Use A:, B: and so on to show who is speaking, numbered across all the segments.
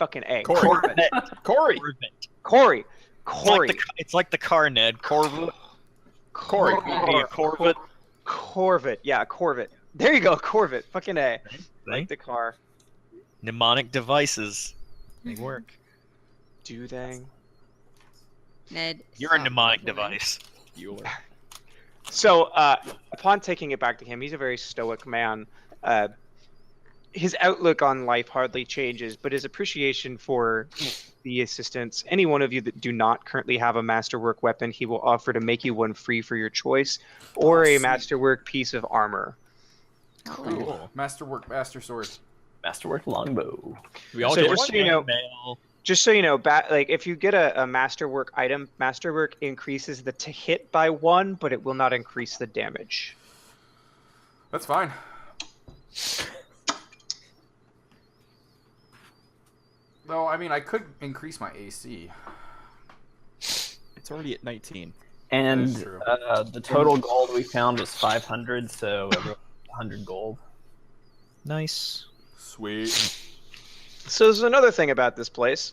A: Fucking A.
B: Corvette.
C: Corey.
A: Corey.
D: It's like the car, Ned. Corvette.
C: Corey.
D: Corvette.
A: Corvette. Yeah, Corvette. There you go, Corvette. Fucking A.
D: See?
A: Like the car.
D: Mnemonic devices. They work.
A: Do they?
E: Ned.
D: You're a
E: stop
D: mnemonic
E: bubbling.
D: device.
C: You are.
A: So, upon taking it back to him, he's a very stoic man. His outlook on life hardly changes, but his appreciation for the assistance. Any one of you that do not currently have a masterwork weapon, he will offer to make you one free for your choice, or a masterwork piece of armor.
B: Cool. Masterwork, master sword.
F: Masterwork longbow.
C: We all
A: So
C: get
A: just
C: one.
A: so you know,
D: Mail.
A: just so you know, like if you get a masterwork item, masterwork increases the hit by 1, but it will not increase the damage.
B: That's fine. Though, I mean, I could increase my AC.
C: It's already at 19.
F: And
B: That is true.
F: the total gold we found was 500, so everyone 100 gold.
D: Nice.
B: Sweet.
A: So there's another thing about this place.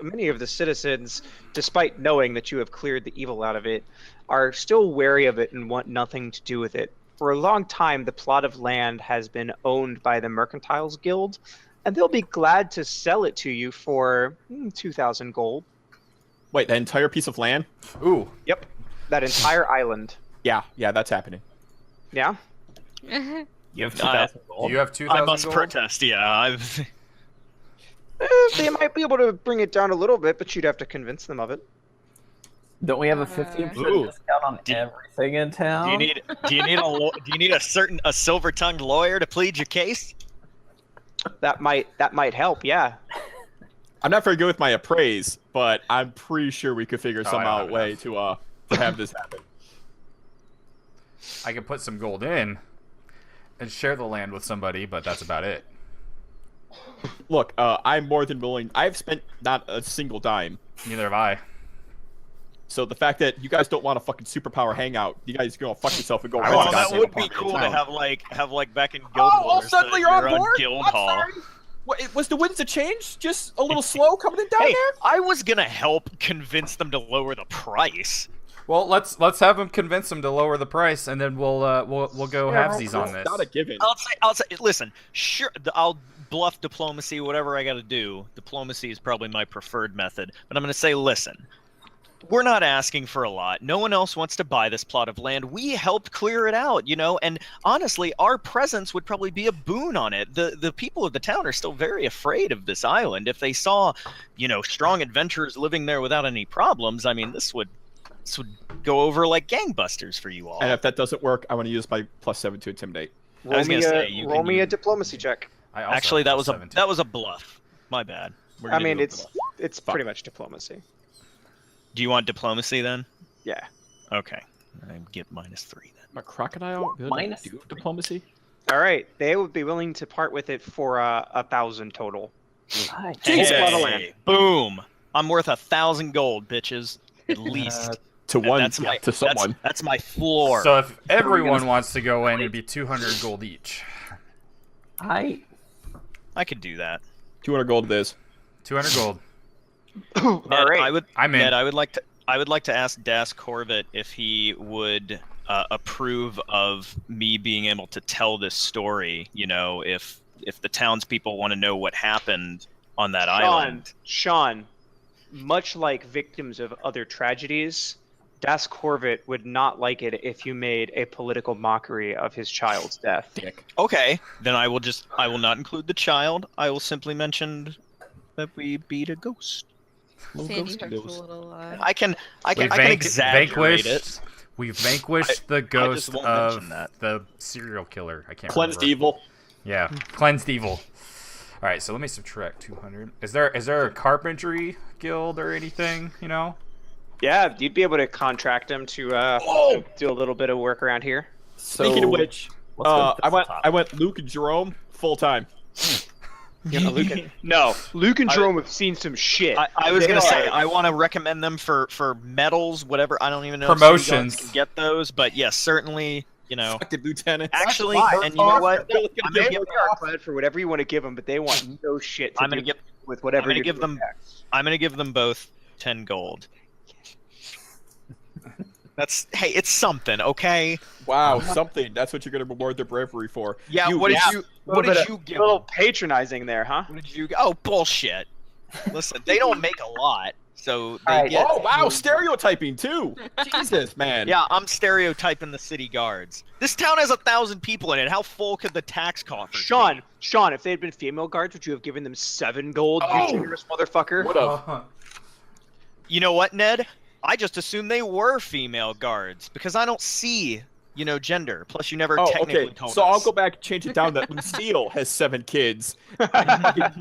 A: Many of the citizens, despite knowing that you have cleared the evil out of it, are still wary of it and want nothing to do with it. For a long time, the plot of land has been owned by the Mercantiles Guild, and they'll be glad to sell it to you for 2,000 gold.
C: Wait, that entire piece of land?
B: Ooh.
A: Yep, that entire island.
C: Yeah, that's happening.
A: Yeah?
F: You have 2,000
B: Do
F: gold?
B: you have 2,000
D: I must
B: gold?
D: protest. Yeah, I've.
A: They might be able to bring it down a little bit, but you'd have to convince them of it.
F: Don't we have a 15%
C: Ooh.
F: discount on everything in town?
D: Do you need a silver-tongued lawyer to plead your case?
A: That might help, yeah.
C: I'm not very good with my appraise, but I'm pretty sure we could figure
B: I
C: some
B: don't
C: out
B: have
C: way to have this happen.
B: I could put some gold in and share the land with somebody, but that's about it.
C: Look, I'm more than willing. I've spent not a single dime.
B: Neither have I.
C: So the fact that you guys don't want a fucking superpower hangout, you guys go fuck yourself and go.
B: I
C: rent
B: want
C: a
D: that
C: goddamn
D: would be
C: apartment
D: cool
C: in
D: to
C: town.
D: have back in Guild
C: Oh,
D: Wars.
C: suddenly you're on board?
D: Guild
C: I'm
D: Hall.
C: sorry. What, was the winds of change just a little slow coming in down
D: Hey,
C: there?
D: I was gonna help convince them to lower the price.
B: Well, let's have them convince them to lower the price, and then we'll go halvesies on this.
C: Not a given.
D: I'll say. Listen, sure, I'll bluff diplomacy, whatever I got to do. Diplomacy is probably my preferred method, but I'm gonna say, listen. We're not asking for a lot. No one else wants to buy this plot of land. We helped clear it out, and honestly, our presence would probably be a boon on it. The people of the town are still very afraid of this island. If they saw, strong adventurers living there without any problems, I mean, this would go over like gangbusters for you all.
C: And if that doesn't work, I want to use my +7 to intimidate.
D: I was gonna say, you
A: roll
D: can
A: me a
D: use-
A: diplomacy check.
B: I also
D: Actually,
B: have
D: that was a
B: 17.
D: bluff. My bad. We're
A: I
D: gonna
A: mean,
D: do a
A: it's
D: bluff.
A: pretty much diplomacy.
D: Do you want diplomacy then?
A: Yeah.
D: Okay. I get -3 then.
C: My crocodile good
F: Minus
C: do diplomacy.
A: All right, they would be willing to part with it for 1,000 total.
F: Nice.
A: Jeez,
D: Hey,
A: plot of land.
D: boom! I'm worth 1,000 gold, bitches. At least.
C: To one,
D: That's my
C: to someone.
D: That's my floor.
B: So if everyone wants to go in, it'd be 200 gold each.
D: I could do that.
C: 200 gold it is.
B: 200 gold.
A: All
D: Ned,
A: right.
B: I'm in.
D: Ned, I would like to ask Das Corvette if he would approve of me being able to tell this story. If the townspeople want to know what happened on that island.
A: Sean, much like victims of other tragedies, Das Corvette would not like it if you made a political mockery of his child's death.
C: Dick.
D: Okay, then I will not include the child. I will simply mention that we beat a ghost.
E: Sandy Hook's a little.
D: I can
B: We
D: exaggerate it.
B: We vanquished the
D: I
B: ghost
D: just won't
B: of
D: mention that.
B: the serial killer. I can't
C: Cleansed
B: remember.
C: evil.
B: Yeah, cleansed evil. All right, so let me subtract 200. Is there a carpentry guild or anything?
A: Yeah, you'd be able to contract him to do a little bit of work around here.
C: Speaking of which,
F: let's go to the top.
C: I went Luke and Jerome full time.
A: Luke and Jerome have seen some shit.
D: I was
A: They
D: gonna say
A: are-
D: I want to recommend them for medals, whatever. I don't even know if you
B: Promotions.
D: guys can get those, but yes, certainly.
C: Fucking lieutenant.
D: Actually, and you know what?
A: I'm gonna give them our credit for whatever you want to give them, but they want no shit.
D: I'm gonna
A: with whatever.
D: I'm gonna
A: you
D: give
A: do
D: them.
A: next.
D: I'm gonna give them both 10 gold. Hey, it's something, okay?
C: Wow, something. That's what you're gonna reward their bravery for.
D: Yeah.
C: You-
D: What did
A: yeah.
D: you?
A: A
D: What
A: little
D: did
A: bit
D: you
A: of-
D: give?
A: A little
D: them?
A: patronizing there, huh?
D: What did you? Oh, bullshit. Listen, they don't make a lot, so they
F: Alright.
D: get.
C: Oh wow, stereotyping too. Jesus, man.
D: Yeah, I'm stereotyping the city guards. This town has 1,000 people in it. How full could the tax coffers be?
A: Sean, if they had been female guards, would you have given them 7 gold?
C: Oh.
A: You generous motherfucker.
C: What up?
D: You know what, Ned? I just assumed they were female guards because I don't see, gender. Plus, you never
C: Oh,
D: technically
C: okay.
D: told
C: So
D: us.
C: I'll go back and change it down that Lucille has 7 kids.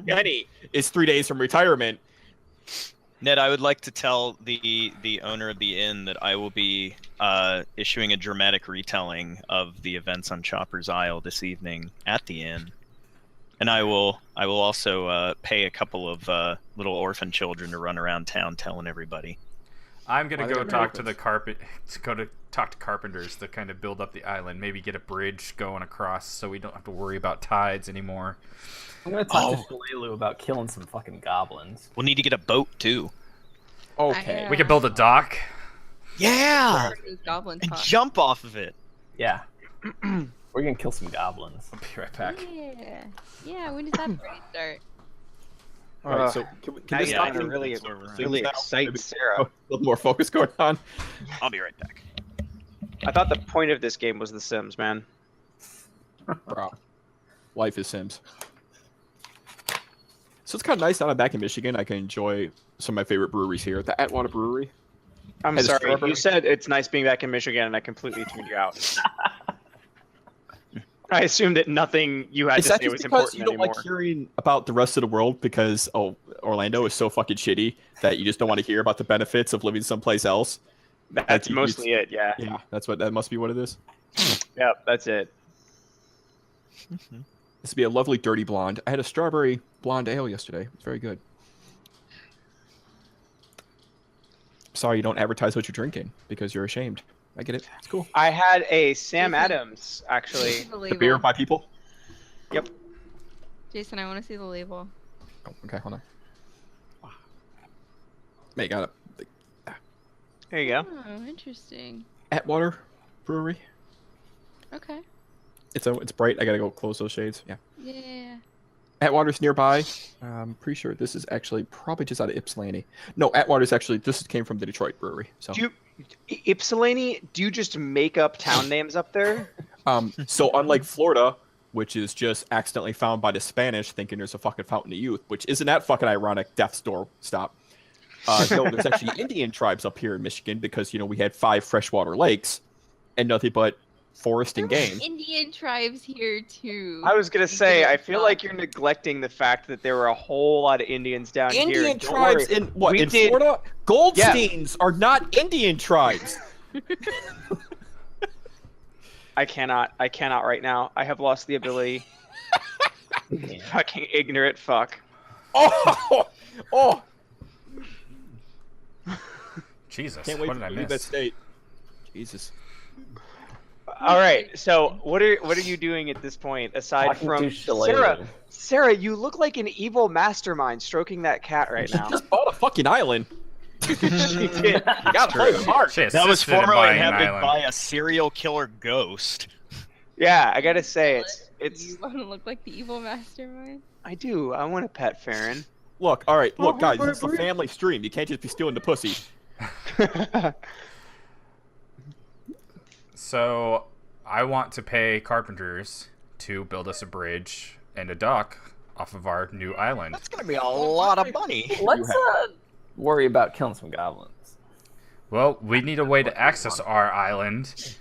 C: Jenny is 3 days from retirement.
D: Ned, I would like to tell the owner of the inn that I will be issuing a dramatic retelling of the events on Chopper's Isle this evening at the inn, and I will also pay a couple of little orphan children to run around town telling everybody.
B: I'm gonna
C: Why they
B: go
C: got
B: talk to
C: miracles?
B: talk to carpenters to kind of build up the island. Maybe get a bridge going across so we don't have to worry about tides anymore.
F: I'm gonna talk to Shalelu about killing some fucking goblins.
D: We'll need to get a boat too.
C: Okay.
B: We could build a dock.
D: Yeah,
E: These goblin
D: and
E: talk.
D: jump off of it.
F: Yeah. We're gonna kill some goblins.
B: I'll be right back.
E: Yeah. Yeah, when does that party start?
C: All right. So can
A: Now
C: this
A: you're
C: not
A: gonna
C: be
A: really,
D: It's over.
A: really
C: now?
A: excite
C: Maybe-
A: Sarah.
C: a little more focus going on?
D: I'll be right back.
A: I thought the point of this game was The Sims, man.
C: Bro. Life is Sims. So it's kind of nice that I'm back in Michigan. I can enjoy some of my favorite breweries here. The Atwater Brewery.
A: I'm
C: Hey, the
A: sorry.
C: strawberry-
A: You said it's nice being back in Michigan, and I completely tuned you out. I assumed that nothing you had
C: Is
A: to
C: that
A: say
C: just
A: was
C: because
A: important
C: you don't
A: anymore.
C: like hearing about the rest of the world because Orlando is so fucking shitty that you just don't want to hear about the benefits of living someplace else?
A: That's
C: you-
A: mostly it, yeah.
C: Yeah, that must be what it is.
A: Yep, that's it.
C: This would be a lovely dirty blonde. I had a strawberry blonde ale yesterday. It's very good. Sorry you don't advertise what you're drinking because you're ashamed. I get it. It's cool.
A: I had a Sam Adams, actually.
E: The
C: The beer
E: label.
C: by people.
E: Jason, I want to see the label.
C: Oh, okay, hold on. Mate, got it.
A: There you go.
E: Oh, interesting.
C: Atwater Brewery.
E: Okay.
C: It's bright. I gotta go close those shades. Yeah.
E: Yeah.
C: Atwater's nearby. I'm pretty sure this is actually probably just out of Ypsilanti. No, Atwater's actually this came from the Detroit brewery. So
A: Do you, Ypsilanti, do you just make up town names up there?
C: so unlike Florida, which is just accidentally found by the Spanish thinking there's a fucking fountain of youth, which isn't that fucking ironic, death's door stop. No, there's actually Indian tribes up here in Michigan because we had 5 freshwater lakes and nothing but forest and
E: There were
C: game.
E: Indian tribes here too.
A: I was gonna say,
E: Indian
A: I feel like
E: tribes.
A: you're neglecting the fact that there were a whole lot of Indians down here.
C: Indian
A: and don't
C: tribes
A: worry,
C: in what?
A: we
C: In
A: did-
C: Florida? Goldsteins are not Indian tribes.
A: I cannot right now. I have lost the ability. Fucking ignorant fuck.
C: Oh, oh!
B: Jesus,
C: Can't wait
B: what
C: to
B: did I
C: leave that
B: miss?
C: state. Jesus.
A: All right, so what are you doing at this point aside
F: Talking
A: from
F: to Shalelu.
A: Sarah? Sarah, you look like an evil mastermind stroking that cat right now.
C: Just bought a fucking island.
A: She did.
C: You gotta play hard.
B: She
D: That was
B: assisted in
D: formerly
B: buying an
D: inhabited
B: island.
D: by a serial killer ghost.
A: Yeah, I gotta say it's.
E: You want to look like the evil mastermind?
A: I do. I want a pet, Farron.
C: Look, all right, look,
A: Oh,
C: guys,
A: my
C: this is a
A: brain.
C: family stream. You can't just be stealing the pussy.
B: So, I want to pay carpenters to build us a bridge and a dock off of our new island.
D: That's gonna be a lot of money.
F: Let's worry about killing some goblins.
B: Well, we need a way to access our island.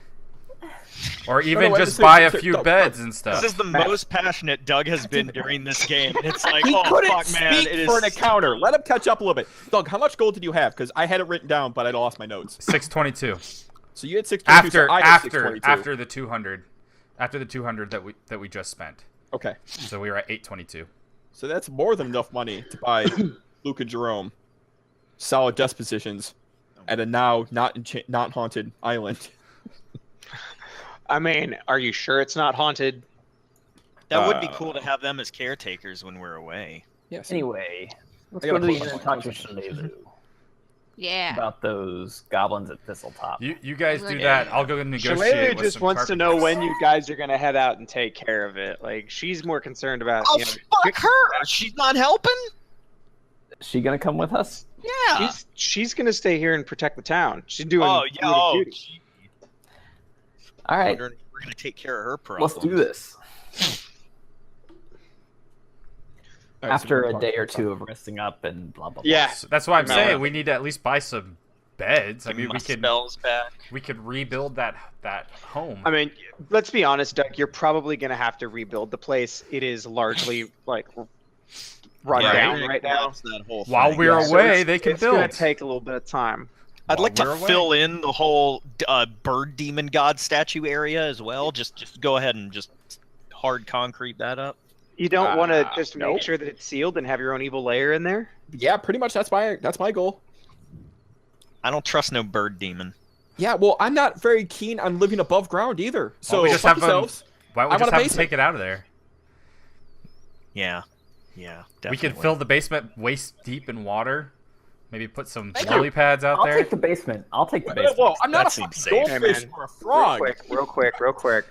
B: Or even
C: no, wait,
B: just
C: listen,
B: buy a
C: listen,
B: few
C: no,
B: beds and stuff.
D: This is the most passionate Doug has been during this game. It's like,
C: He
D: oh
C: couldn't
D: fuck, man,
C: speak
D: it is.
C: for an encounter. Let him catch up a little bit. Doug, how much gold did you have? Because I had it written down, but I lost my notes.
B: 622.
C: So you had 622.
B: After
C: so I had
B: after
C: 622.
B: after the 200. After the 200 that we just spent.
C: Okay,
B: So we were at 822.
C: so that's more than enough money to buy Luke and Jerome solid dispositions at a now not haunted island.
A: I mean, are you sure it's not haunted?
D: That would be cool to have them as caretakers when we're away.
C: Yes.
F: Anyway, Let's
C: I
F: go
C: gotta
F: to the
C: close
F: inn and
C: my
F: talk to
C: eyes.
F: Shalelu
E: Yeah.
F: about those goblins at Thistletop.
B: You guys do
E: Yeah.
B: that. I'll go negotiate
A: Shillelagh
B: with
A: just
B: some
A: wants to know
B: carpenters.
A: when you guys are gonna head out and take care of it. Like she's more concerned about.
D: Oh,
A: You know,
D: fuck her! She's not helping?
F: Is she gonna come with us?
D: Yeah.
A: she's gonna stay here and protect the town. She's doing.
D: Oh, yeah.
A: doing
D: Oh,
A: duty.
D: gee.
F: All right,
D: Wondering if we're going to take care of her problems.
F: let's do this.
C: All right, so
F: After
C: we're
F: a
C: gonna
F: day
C: talk-
F: or two of resting up and blah blah blah.
A: Yeah.
B: So that's why I'm
A: No.
B: saying we need to at least buy some beds. I
D: Give
B: mean,
D: my
B: we could
D: spells back.
B: rebuild that home.
A: I mean, let's be honest, Doug. You're probably gonna have to rebuild the place. It is largely like run
D: Yeah,
A: down
D: we're
A: right
D: gonna
A: now.
D: collapse that whole
B: While
D: thing.
B: we're
A: Yeah, so
B: away, they can
A: it's gonna
B: build.
A: take a little bit of time.
D: I'd
B: While
D: like to
B: we're away.
D: fill in the whole bird demon god statue area as well. Just go ahead and just hard concrete that up.
A: You don't want to just
C: nope.
A: make sure that it's sealed and have your own evil layer in there.
C: Yeah, pretty much. That's my goal.
D: I don't trust no bird demon.
C: Yeah, well, I'm not very keen on living above ground either. So
B: we just
C: fuck
B: have 'em-
C: yourselves.
B: Why don't
C: I
B: we just
C: want a
B: have them
C: basement.
B: take it out of there?
D: Yeah. Yeah, definitely.
B: We could fill the basement waist deep in water. Maybe put some
C: Thank
B: lily pads out
F: I'll
B: there.
F: take the basement. I'll take the basement.
C: Whoa, I'm not
D: That
C: a fucking
D: seems safe.
A: Hey,
C: goldfish
A: man.
C: or a frog.
A: Real quick.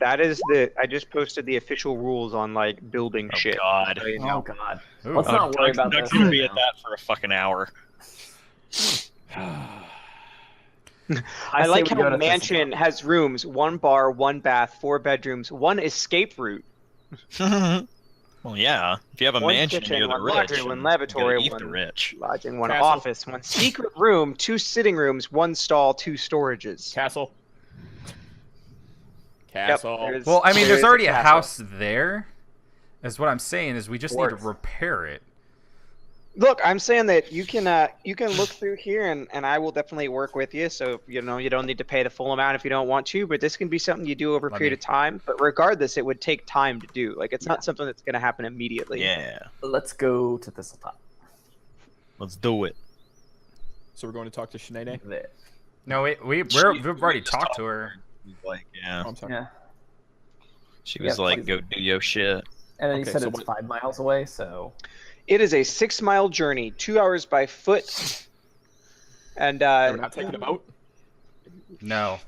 A: That is I just posted the official rules on like building
D: Oh,
A: shit.
D: God.
A: So you
F: Oh
A: know.
F: God.
B: Ooh.
F: Let's not worry about
D: Doug's
F: this.
D: gonna be
F: right
D: at
F: now.
D: that for a fucking hour.
A: I
F: say
A: like
F: we go
A: how
F: to
A: mansion has rooms, 1 bar, 1 bath, 4 bedrooms, 1 escape route,
D: Well, yeah. If you have a
A: 1
D: mansion,
A: kitchen,
D: you're the
A: 1
D: rich.
A: laundry,
D: and
A: 1
D: you
A: lavatory,
D: gotta eat the
A: 1
D: rich.
A: lodging, 1
C: Castle.
A: office, 1 secret room, 2 sitting rooms, 1 stall, 2 storages.
C: Castle.
A: Yep,
C: Castle.
A: there's-
B: Well, I mean, there's
A: there's
B: already a
A: castle.
B: house there. Is what I'm saying is we just need to
A: Dwarf.
B: repair it.
A: Look, I'm saying that you can look through here and I will definitely work with you. So you don't need to pay the full amount if you don't want to, but this can be something you do over a
B: Let
A: period
B: me-
A: of time. But regardless, it would take time to do. Like it's not something that's going to happen immediately.
D: Yeah.
F: Let's go to Thistletop.
D: Let's do it.
C: So we're going to talk to Sinead.
F: There.
B: No, we've already
D: just
B: talked to her.
D: Like, yeah.
C: Oh, I'm sorry.
F: Yeah.
D: She was
F: Yeah,
D: like,
F: please.
D: go do your shit.
F: And then
C: Okay,
F: you said
C: so
F: it's
C: what-
F: 5 miles away, so
A: It is a 6-mile journey, 2 hours by foot. And
C: We're not taking a boat.
B: No,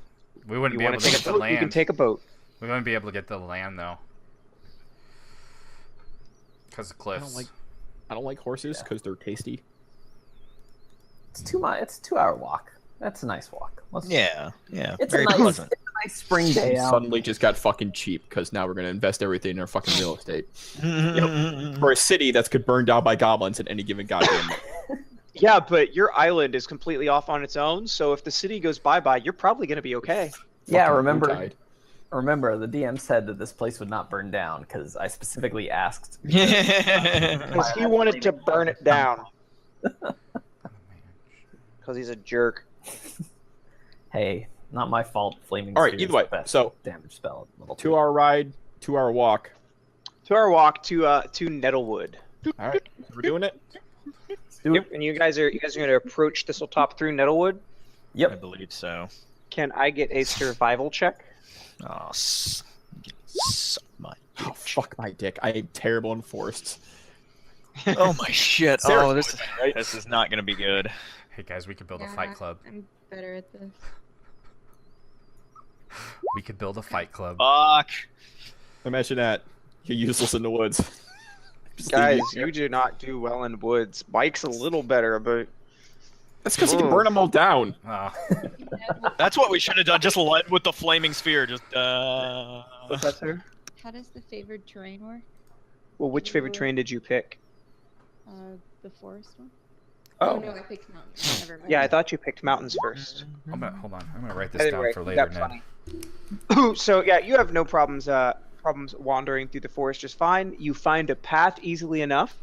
B: we wouldn't
A: you
B: be
A: want
B: able
A: to
B: to
A: take
B: get
A: a
B: the
A: boat, you can
B: land.
A: take a boat.
B: We wouldn't be able to get the land though, because of
C: I
B: cliffs.
C: don't like horses because they're tasty.
F: it's 2 miles. It's a 2-hour walk. That's a nice walk. Let's,
D: Yeah. Yeah.
F: It's
D: Very
F: a nice,
D: pleasant.
F: it's a nice spring day
C: We
F: out.
C: suddenly just got fucking cheap because now we're going to invest everything in our fucking real estate. For a city that's could burn down by goblins at any given goddamn moment.
A: Yeah, but your island is completely off on its own. So if the city goes bye-bye, you're probably going to be okay.
F: Yeah,
C: Fucking
F: remember,
C: died.
F: the DM said that this place would not burn down because I specifically asked.
A: Because he wanted to burn it down. Because he's a jerk.
F: Hey, not my fault. Flaming
C: All right,
F: Sphere
C: either
F: is
C: way,
F: the best
C: so
F: damage spell. Level
C: 2-hour ride, 2-hour walk.
A: 2-hour walk to Nettlewood.
C: All right, we're doing it.
F: Let's do
A: Yep,
F: it.
A: and you guys are going to approach Thistletop through Nettlewood.
D: I
F: Yep.
D: believe so.
A: Can I get a survival check?
D: Oh, my
C: Oh, fuck my dick. I am terrible in forests.
D: Oh my shit!
C: Sarah,
D: Oh, this is not gonna be good.
B: Hey guys, we could build a fight club.
E: I'm better at this.
B: We could build a fight club.
D: Fuck.
C: Imagine that. You're useless in the woods. Just leave
A: Guys,
C: you-
A: you do not do well in woods. Mike's a little better, but
C: That's because you can burn them all down.
B: Oh,
D: That's what we should have done. Just led with the flaming sphere. Just
A: Professor.
E: How does the favored terrain work?
A: Well, which favorite train did you pick?
E: The forest one?
A: Oh,
E: no, I picked mountains. Never mind.
A: yeah, I thought you picked mountains first.
B: hold on. I'm gonna write this down
A: Anyway,
B: for later,
A: that's
B: Ned.
A: funny. So yeah, you have no problems wandering through the forest just fine. You find a path easily enough,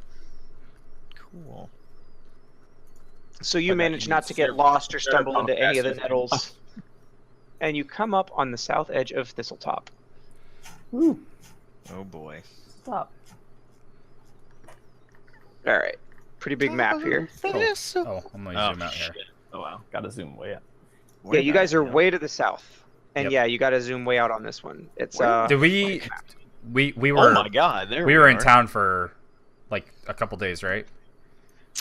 D: Cool.
A: so you
C: But that
A: manage not
C: means
A: to get
C: they're-
A: lost or
C: they're
A: stumble into any of the
C: podcasters.
A: nettles. And you come up on the south edge of Thistletop.
F: Woo.
D: Oh boy.
F: Stop.
A: All right, pretty big map here.
B: Oh, I'm gonna zoom out here.
D: shit.
F: Oh wow. Gotta zoom way up.
A: Yeah, you guys are way to the south, and
B: Yep.
A: yeah, you got to zoom way out on this one. It's
B: Did we
A: map.
B: we
D: Oh
B: were
D: my god! There
B: we were in town for like a couple days, right?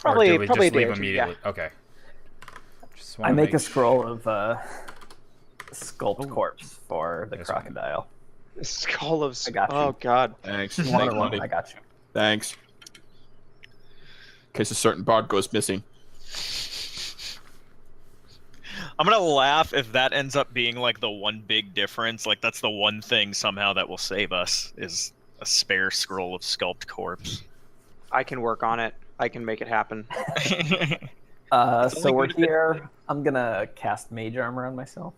A: Probably,
B: or do we
A: probably
B: just
A: a day
B: leave
A: or two,
B: immediately? Okay. Just
F: I
B: wanna
F: make a
B: sure.
F: scroll of sculpt corpse for the
B: This one.
F: crocodile.
A: Skull of.
F: I got you.
A: Oh God.
C: Thanks.
F: You want
C: Thanks,
F: one?
C: buddy.
F: I got you.
C: Thanks. In case a certain bard goes missing.
D: I'm gonna laugh if that ends up being like the one big difference. Like that's the one thing somehow that will save us is a spare scroll of sculpt corpse.
A: I can work on it. I can make it happen.
D: It's
F: So
D: only
F: we're
D: good if it-
F: here. I'm gonna cast mage armor on myself.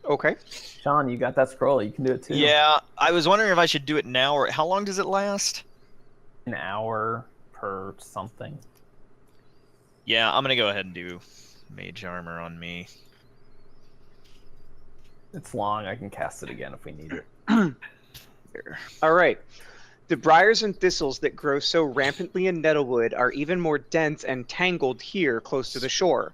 A: Okay.
F: Sean, you got that scroll. You can do it too.
D: Yeah, I was wondering if I should do it now or how long does it last?
F: An hour per something.
D: Yeah, I'm gonna go ahead and do mage armor on me.
F: It's long. I can cast it again if we need it.
D: Here.
A: All right. The briars and thistles that grow so rampantly in Nettlewood are even more dense and tangled here close to the shore.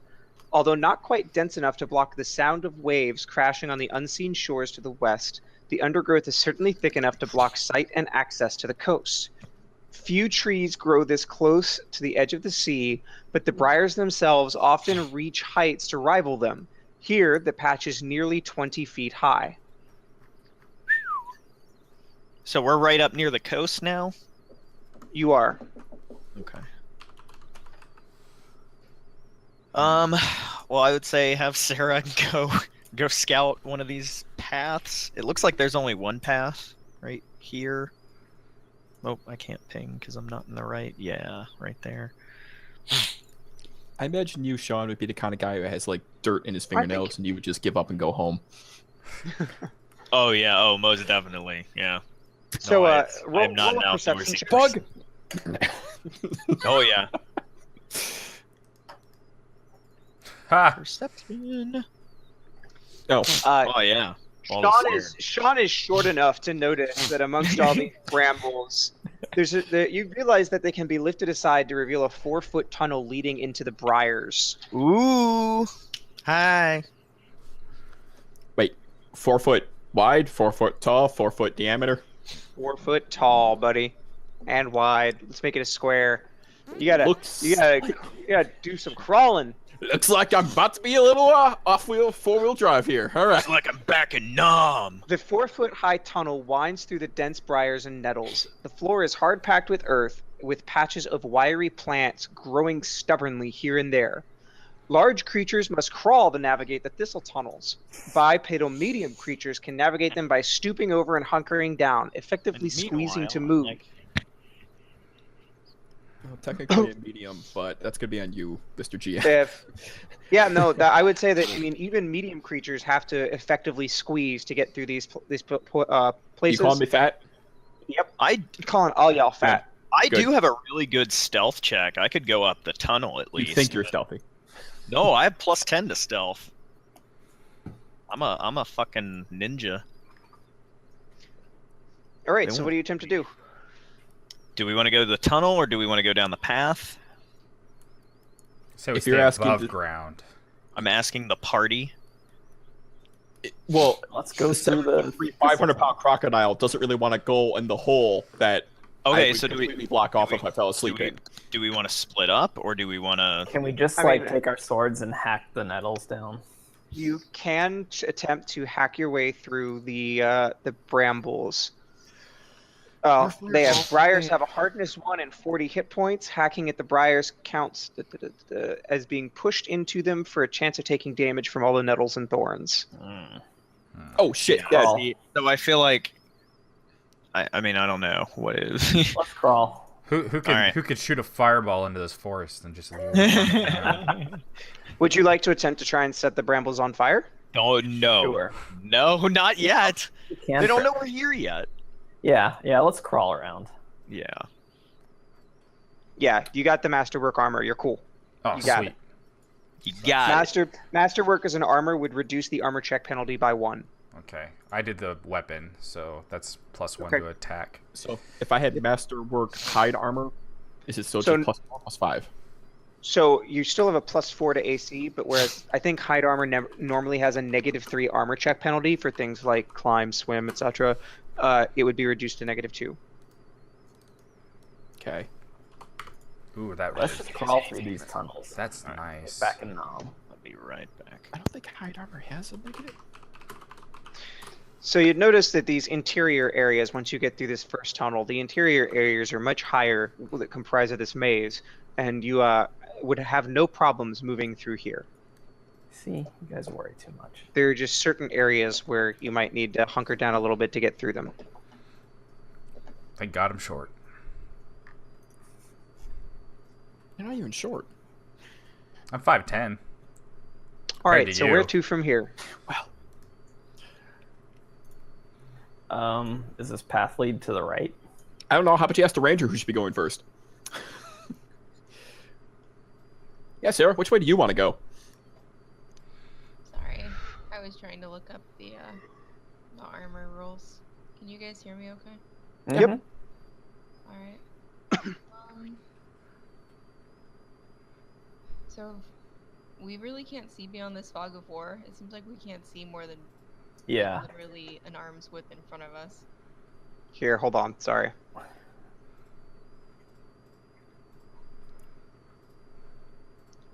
A: Although not quite dense enough to block the sound of waves crashing on the unseen shores to the west, the undergrowth is certainly thick enough to block sight and access to the coast. Few trees grow this close to the edge of the sea, but the briars themselves often reach heights to rival them. Here, the patch is nearly 20 feet high.
D: So we're right up near the coast now?
A: You are.
D: Okay. Well, I would say have Sarah go scout one of these paths. It looks like there's only one path right here. Oh, I can't ping because I'm not in the right. Yeah, right there.
C: I imagine you, Sean, would be the kind of guy who has like dirt in his fingernails, and you would just give up and go home.
D: Oh yeah. Oh, most definitely. Yeah.
A: So,
D: No,
A: roll,
D: I'm not
A: roll
D: an
A: a perception
D: outdoorsy
A: check.
C: Bug.
D: Oh yeah.
B: Ha!
D: Perception.
C: No.
D: Oh yeah. All the
A: Sean is short enough to notice that amongst all these brambles, you realize that they can be lifted aside to reveal a 4-foot tunnel leading into the briars.
D: Ooh. Hi.
C: Wait, 4 foot wide, 4 foot tall, 4 foot diameter.
A: 4 foot tall, buddy, and wide. Let's make it a square. You
C: Looks
A: gotta do some crawling.
C: Looks like I'm about to be a little off-wheel, 4-wheel drive here. All right.
D: It's like I'm back in Nam.
A: The 4-foot high tunnel winds through the dense briars and nettles. The floor is hard packed with earth, with patches of wiry plants growing stubbornly here and there. Large creatures must crawl to navigate the thistle tunnels. Bipedal medium creatures can navigate them by stooping over and hunkering down, effectively squeezing to move.
C: Well, technically a medium, but that's gonna be on you, Mr. GM.
A: Yeah, no, I would say that. I mean, even medium creatures have to effectively squeeze to get through these places.
C: You calling me fat?
A: Yep, I'll yell fat.
D: I
C: Good.
D: do have a really good stealth check. I could go up the tunnel at
C: You
D: least.
C: think you're stealthy?
D: No, I have +10 to stealth. I'm a fucking ninja.
A: All right,
D: They
A: so
D: won't-
A: what do you attempt to do?
D: Do we want to go to the tunnel or do we want to go down the path?
B: So we
C: If you're
B: stay
C: asking
B: above
C: the-
B: ground.
D: I'm asking the party.
C: Well,
F: Let's go through the
C: 500-pound crocodile doesn't really want to go in the hole that I
D: Okay,
C: would
D: so do we
C: completely block off if I fell
D: do
C: asleep
D: we,
C: in.
D: do we want to split up or do we want to?
F: Can we just
A: I
F: like
A: mean-
F: take our swords and hack the nettles down?
A: You can attempt to hack your way through the brambles. Oh, briars have a hardness 1 and 40 hit points. Hacking at the briars counts as being pushed into them for a chance of taking damage from all the nettles and thorns.
C: Oh shit!
D: Yeah,
C: Yeah,
D: see, so I feel like. I mean I don't know what is.
F: Let's crawl.
B: Who could
D: Alright.
B: who could shoot a fireball into this forest and just?
A: Would you like to attempt to try and set the brambles on fire?
D: Oh no,
F: Sure.
D: no, not yet.
F: We can
D: They don't
F: try.
D: know we're here yet.
F: Yeah, let's crawl around.
D: Yeah.
A: Yeah, you got the masterwork armor. You're cool.
B: Oh,
A: You got
B: sweet.
A: it.
D: You got it.
A: Masterwork as an armor would reduce the armor check penalty by 1.
B: Okay, I did the weapon, so that's +1
A: Okay.
B: to attack.
C: So if I had masterwork hide armor, is it still
A: So-
C: just +4, +5?
A: So you still have a +4 to AC, but whereas I think hide armor normally has a -3 armor check penalty for things like climb, swim, etc., it would be reduced to -2.
C: Okay.
B: Ooh, that
F: Let's just crawl through these tunnels.
B: That's
F: Get
B: nice.
F: back in Nom.
D: I'll be right back.
C: I don't think hide armor has a negative.
A: So you'd notice that these interior areas, once you get through this first tunnel, the interior areas are much higher that comprise of this maze, and you would have no problems moving through here.
F: See, you guys worry too much.
A: There are just certain areas where you might need to hunker down a little bit to get through them.
B: Thank God I'm short.
C: You're not even short.
B: I'm 5'10".
A: All right,
B: Compared to
A: so where
B: you.
A: to from here?
F: Does this path lead to the right?
C: I don't know. How about you ask the ranger who should be going first? Yeah, Sarah, which way do you want to go?
E: Sorry, I was trying to look up the armor rules. Can you guys hear me okay?
C: Yep.
F: Mhm.
E: All right. So we really can't see beyond this fog of war. It seems like we can't see more than
F: Yeah.
E: literally an arm's width in front of us.
A: Here, hold on. Sorry.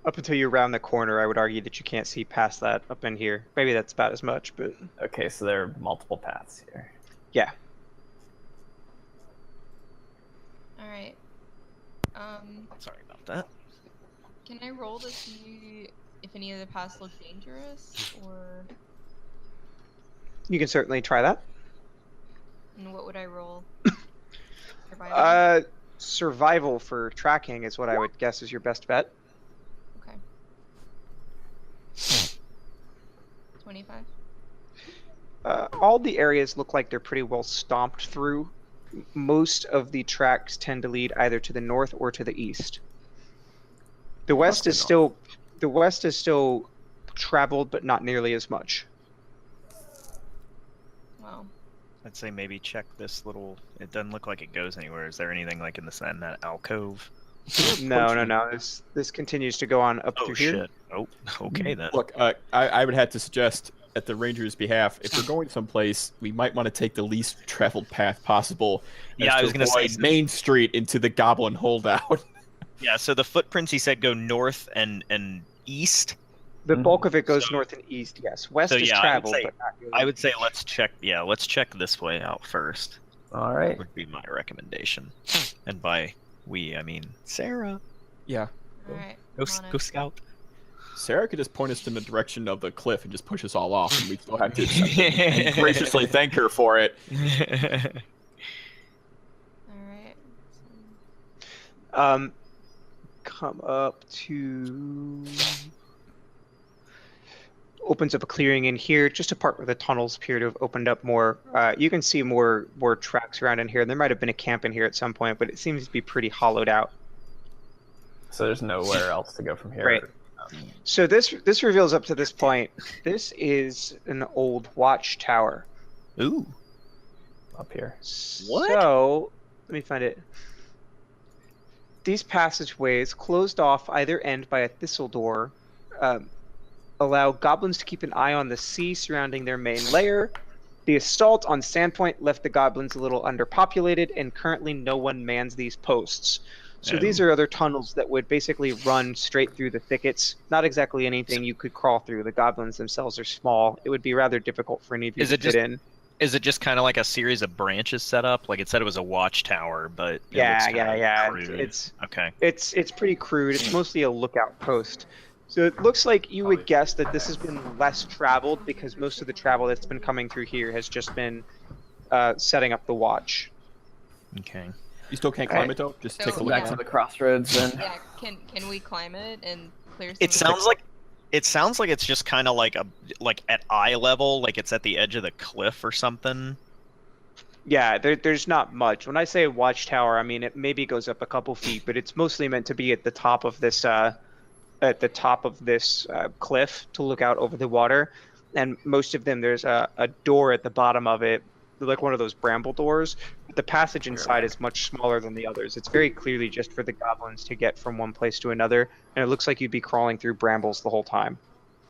A: Up until you round the corner, I would argue that you can't see past that up in here. Maybe that's about as much, but
F: Okay, so there are multiple paths here.
A: yeah.
E: All right.
D: Sorry about that.
E: Can I roll to see if any of the paths look dangerous, or
A: You can certainly try that.
E: and what would I roll? Survival?
A: Survival for tracking is what I would guess is your best bet.
E: Okay. 25.
A: All the areas look like they're pretty well stomped through. Most of the tracks tend to lead either to the north or to the east. The west is still traveled, but not nearly as much.
E: Wow.
D: I'd say maybe check this little. It doesn't look like it goes anywhere. Is there anything like in that alcove?
A: No. This continues to go on up
D: Oh
A: through here.
D: shit! Oh, okay then.
C: Look, I would have to suggest, at the ranger's behalf, if we're going someplace, we might want to take the least traveled path possible.
D: Yeah,
C: as
D: I
C: to
D: was gonna say
C: avoid Main Street into the Goblin holdout.
D: Yeah, so the footprints he said go north and east.
A: The
F: Mhm.
A: bulk of it goes
D: So-
A: north and east. Yes, west
D: So,
A: is
D: yeah, I would
A: traveled,
D: say-
A: but not really.
D: I would say let's check. Yeah, let's check this way out first.
F: All right.
D: Would be my recommendation. And by we, I mean Sarah.
C: Yeah,
E: All right.
D: Go,
E: I'm on
D: go
E: it.
D: scout.
C: Sarah could just point us in the direction of the cliff and just push us all off, and we still have to accept it and graciously thank her for it.
E: All right.
A: Come up to opens up a clearing in here, just a part where the tunnels appear to have opened up more. You can see more tracks around in here. There might have been a camp in here at some point, but it seems to be pretty hollowed out.
F: So there's nowhere else to go from here.
A: Right. So this reveals up to this point, this is an old watchtower.
D: Ooh.
F: Up here.
D: What?
A: So let me find it. These passageways, closed off either end by a thistle door, allow goblins to keep an eye on the sea surrounding their main lair. The assault on Sandpoint left the goblins a little underpopulated, and currently no one mans these posts. So these are other tunnels that would basically run straight through the thickets. Not exactly anything you could crawl through. The goblins themselves are small. It would be rather difficult for any of you
D: Is
A: to
D: it
A: fit
D: just-
A: in.
D: Is it just kind of like a series of branches set up? Like it said it was a watchtower, but it looks
A: Yeah.
D: kinda crude.
A: It's
D: Okay.
A: It's pretty crude. It's mostly a lookout post. So it looks like you would guess that this has been less traveled because most of the travel that's been coming through here has just been setting up the watch.
D: Okay.
C: You still can't climb it though. Just
E: So,
C: take a
F: So
C: look.
F: back
E: yeah.
F: to the crossroads then.
E: Yeah. Can we climb it and clear some?
D: It sounds like it's just kind of like at eye level, like it's at the edge of the cliff or something.
A: Yeah, there's not much. When I say watchtower, I mean it maybe goes up a couple feet, but it's mostly meant to be at the top of this cliff to look out over the water. And most of them, there's a door at the bottom of it, like one of those bramble doors. But the passage inside is much smaller than the others. It's very clearly just for the goblins to get from one place to another, and it looks like you'd be crawling through brambles the whole time.